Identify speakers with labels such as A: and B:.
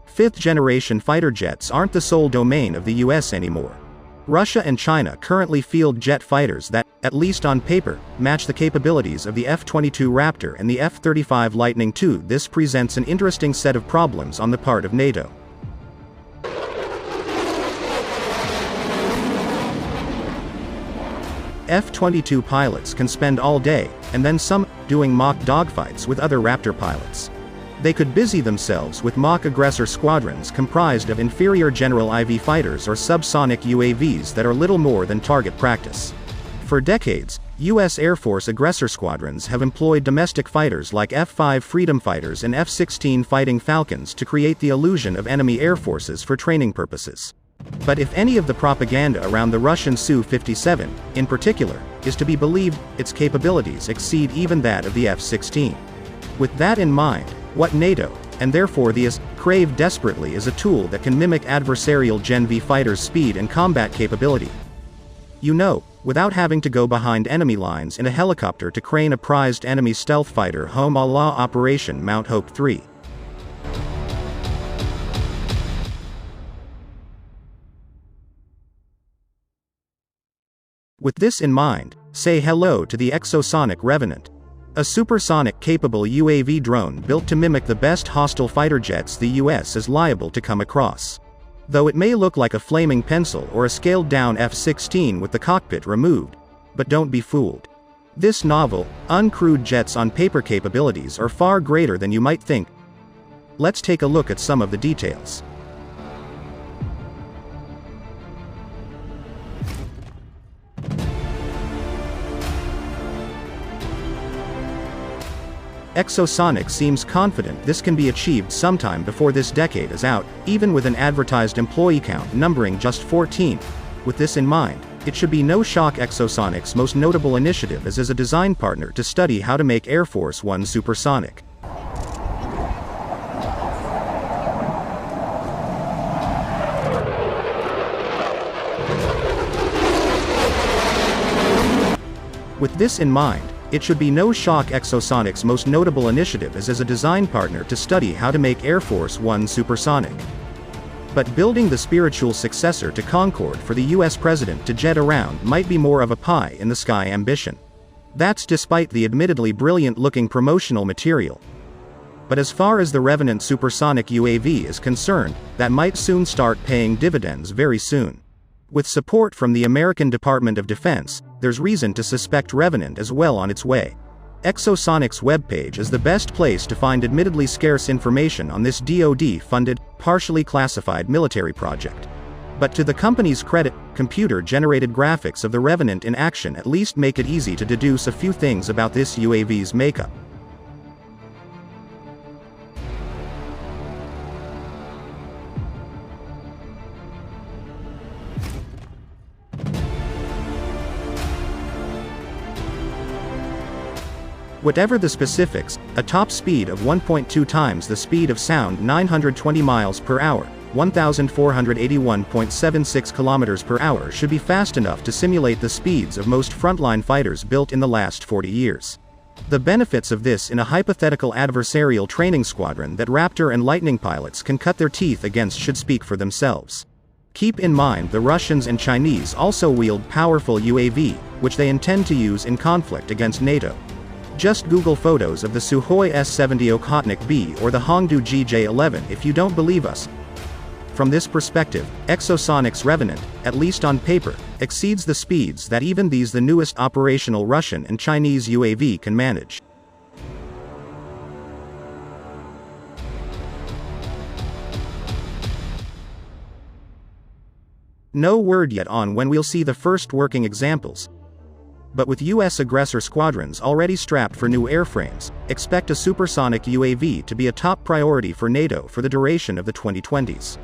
A: Fifth-generation fighter jets aren't the sole domain of the US anymore. Russia and China currently field jet fighters that, at least on paper, match the capabilities of the F-22 Raptor and the F-35 Lightning II. This presents an interesting set of problems on the part of NATO. F-22 pilots can spend all day, and then some, doing mock dogfights with other Raptor pilots. They could busy themselves with mock aggressor squadrons comprised of inferior General IV fighters or subsonic UAVs that are little more than target practice. For decades, U.S. Air Force aggressor squadrons have employed domestic fighters like F-5 Freedom Fighters and F-16 Fighting Falcons to create the illusion of enemy air forces for training purposes. But if any of the propaganda around the Russian Su-57, in particular, is to be believed, its capabilities exceed even that of the F-16. With that in mind, what NATO, and therefore the US, crave desperately is a tool that can mimic adversarial Gen V fighters' speed and combat capability. You know, without having to go behind enemy lines in a helicopter to crane a prized enemy stealth fighter home a la Operation Mount Hope 3. With this in mind, say hello to the Exosonic Revenant. A supersonic-capable UAV drone built to mimic the best hostile fighter jets the US is liable to come across. Though it may look like a flaming pencil or a scaled-down F-16 with the cockpit removed. But don't be fooled. This novel, uncrewed jet's on-paper capabilities are far greater than you might think. Let's take a look at some of the details. Exosonic seems confident this can be achieved sometime before this decade is out, even with an advertised employee count numbering just 14. With this in mind, it should be no shock Exosonic's most notable initiative is as a design partner to study how to make Air Force One supersonic. With this in mind, it should be no shock Exosonic's most notable initiative is as a design partner to study how to make Air Force One supersonic. But building the spiritual successor to Concorde for the US president to jet around might be more of a pie-in-the-sky ambition. That's despite the admittedly brilliant-looking promotional material. But as far as the Revenant supersonic UAV is concerned, that might soon start paying dividends very soon. With support from the American Department of Defense, there's reason to suspect Revenant is well on its way. Exosonic's webpage is the best place to find admittedly scarce information on this DoD-funded, partially classified military project. But to the company's credit, computer-generated graphics of the Revenant in action at least make it easy to deduce a few things about this UAV's makeup. Whatever the specifics, a top speed of 1.2 times the speed of sound 920 miles per hour, 1,481.76 kilometers per hour should be fast enough to simulate the speeds of most frontline fighters built in the last 40 years. The benefits of this in a hypothetical adversarial training squadron that Raptor and Lightning pilots can cut their teeth against should speak for themselves. Keep in mind the Russians and Chinese also wield powerful UAV, which they intend to use in conflict against NATO. Just Google photos of the Sukhoi S-70 Okhotnik B or the Hongdu GJ-11 if you don't believe us. From this perspective, Exosonic's Revenant, at least on paper, exceeds the speeds that even the newest operational Russian and Chinese UAV can manage. No word yet on when we'll see the first working examples. But with US aggressor squadrons already strapped for new airframes, expect a supersonic UAV to be a top priority for NATO for the duration of the 2020s.